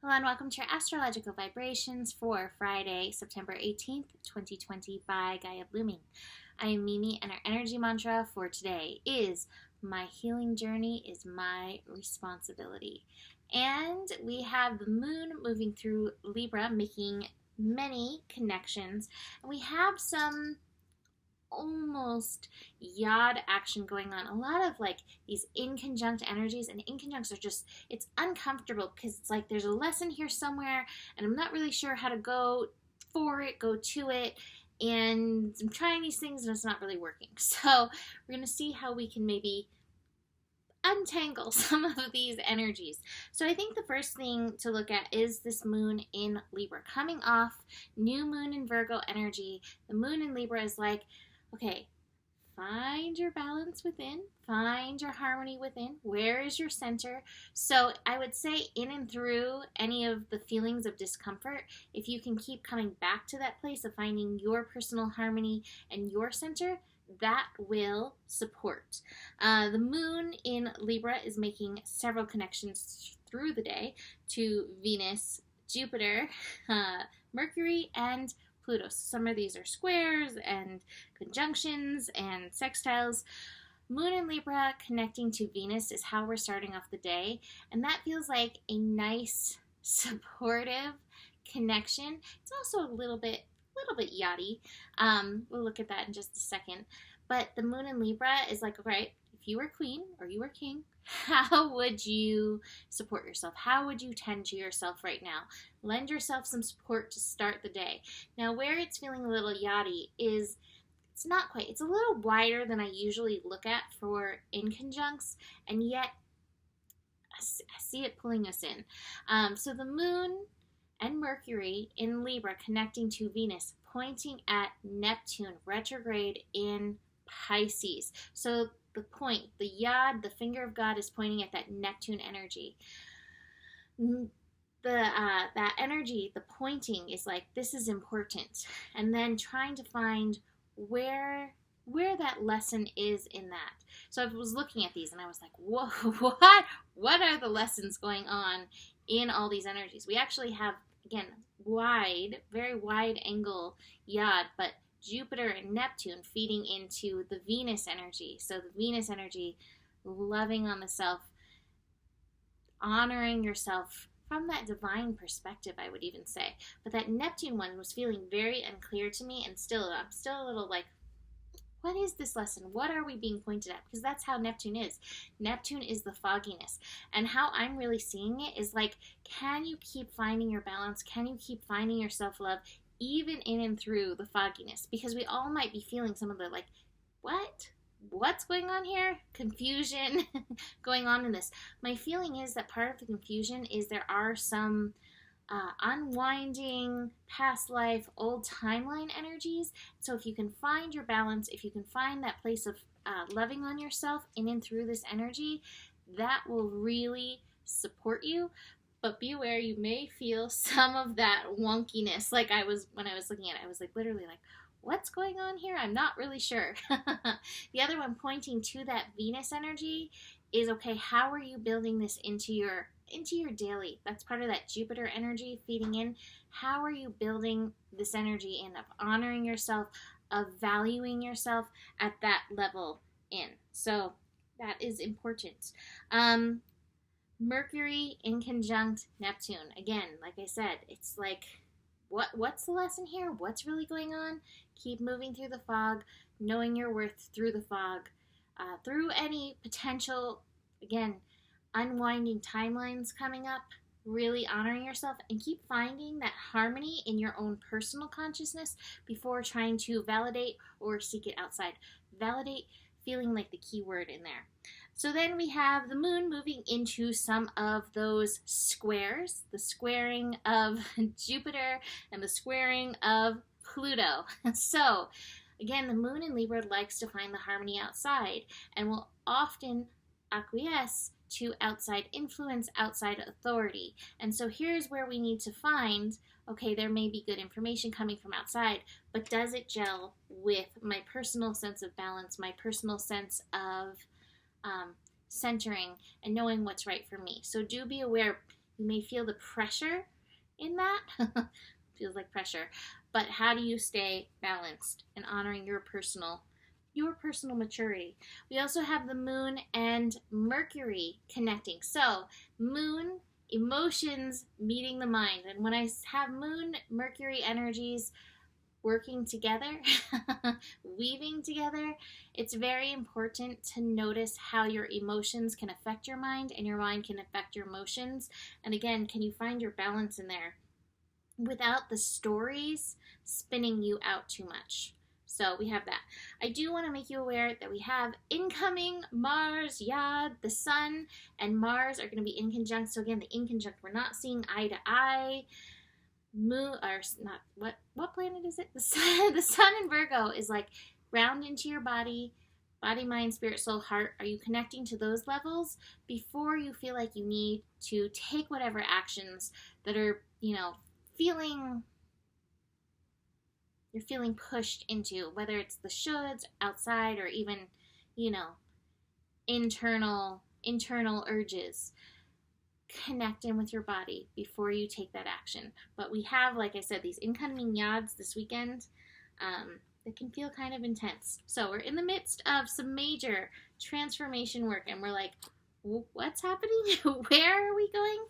Hello and welcome to your astrological vibrations for Friday, September 18th, 2020 by Gaia Blooming. I am Mimi and our energy mantra for today is my healing journey is my responsibility. And we have the moon moving through Libra, making many connections. And we have some almost yod action going on. A lot of like these inconjunct energies, and inconjuncts are just, it's uncomfortable because it's like there's a lesson here somewhere and I'm not really sure how to go for it, go to it, and I'm trying these things and it's not really working. So we're going to see how we can maybe untangle some of these energies. So I think the first thing to look at is this moon in Libra coming off new moon in Virgo energy. The moon in Libra is like, okay, find your balance within, find your harmony within. Where is your center? So I would say in and through any of the feelings of discomfort, if you can keep coming back to that place of finding your personal harmony and your center, that will support. The moon in Libra is making several connections through the day to Venus, Jupiter, Mercury, and Pluto. Some of these are squares and conjunctions and sextiles. Moon in Libra connecting to Venus is how we're starting off the day, and that feels like a nice, supportive connection. It's also a little bit yachty. We'll look at that in just a second. But the moon in Libra is like, okay, if you were queen or you were king, how would you support yourself? How would you tend to yourself right now? Lend yourself some support to start the day. Now, where it's feeling a little yachty is it's not quite. It's a little wider than I usually look at for inconjuncts, and yet I see it pulling us in. So the moon and Mercury in Libra connecting to Venus, pointing at Neptune retrograde in Pisces. So the point, the yod, the finger of God is pointing at that Neptune energy. That energy, the pointing is like, this is important. And then trying to find where that lesson is in that. So I was looking at these and I was like, whoa, what are the lessons going on in all these energies? We actually have, again, very wide angle yod, but Jupiter and Neptune feeding into the Venus energy. So the Venus energy, loving on the self, honoring yourself from that divine perspective, I would even say. But that Neptune one was feeling very unclear to me, and I'm still a little like, what is this lesson? What are we being pointed at? Because that's how Neptune is. Neptune is the fogginess. And how I'm really seeing it is like, can you keep finding your balance? Can you keep finding your self-love even in and through the fogginess? Because we all might be feeling some of the like, what's going on here? Confusion going on in this. My feeling is that part of the confusion is there are some unwinding past life, old timeline energies. So if you can find your balance, if you can find that place of loving on yourself in and through this energy, that will really support you. But be aware, you may feel some of that wonkiness. Like when I was looking at it, I was like literally like, what's going on here? I'm not really sure. The other one pointing to that Venus energy is, okay, how are you building this into your daily? That's part of that Jupiter energy feeding in. How are you building this energy in of honoring yourself, of valuing yourself at that level in? So that is important. Mercury in conjunct Neptune. Again, like I said, it's like, what's the lesson here? What's really going on? Keep moving through the fog, knowing your worth through the fog, through any potential, again, unwinding timelines coming up, really honoring yourself, and keep finding that harmony in your own personal consciousness before trying to validate or seek it outside. Validate feeling like the key word in there. So then we have the moon moving into some of those squares, the squaring of Jupiter and the squaring of Pluto. So again, the moon in Libra likes to find the harmony outside and will often acquiesce to outside influence, outside authority. And so here's where we need to find, okay, there may be good information coming from outside, but does it gel with my personal sense of balance, my personal sense of centering and knowing what's right for me? So do be aware, You may feel the pressure in that. Feels like pressure. But how do you stay balanced and honoring your personal maturity? We also have the moon and Mercury connecting. So, moon, emotions meeting the mind. And when I have moon, Mercury energies working together, weaving together, it's very important to notice how your emotions can affect your mind and your mind can affect your emotions. And again, can you find your balance in there without the stories spinning you out too much? So we have that. I do want to make you aware that we have incoming Mars, Yod, the Sun, and Mars are going to be in conjunct. So again, the in conjunct, we're not seeing eye to eye. Moon, or not, what planet is it? The sun in Virgo is like ground into your body, mind, spirit, soul, heart. Are you connecting to those levels before you feel like you need to take whatever actions that are, you're feeling pushed into, whether it's the shoulds outside or even, internal urges. Connect in with your body before you take that action. But we have, like I said, these incoming yods this weekend that can feel kind of intense. So we're in the midst of some major transformation work, and we're like, what's happening? Where are we going?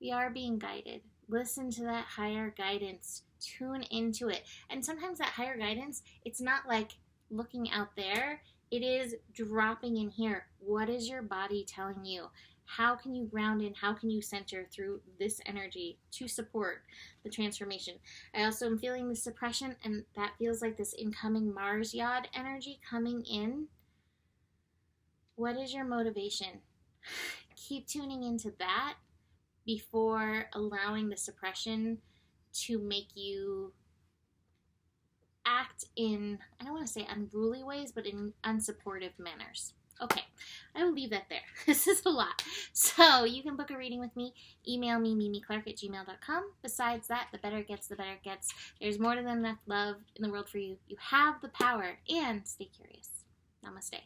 We are being guided. Listen to that higher guidance. Tune into it. And sometimes that higher guidance, it's not like looking out there. It is dropping in here. What is your body telling you? How can you ground in? How can you center through this energy to support the transformation? I also am feeling the suppression, and that feels like this incoming Mars Yod energy coming in. What is your motivation? Keep tuning into that before allowing the suppression to make you act in, I don't want to say unruly ways, but in unsupportive manners. Okay, I will leave that there. This is a lot. So you can book a reading with me. Email me, mimiclark@gmail.com. Besides that, the better it gets, the better it gets. There's more than enough love in the world for you. You have the power, and stay curious. Namaste.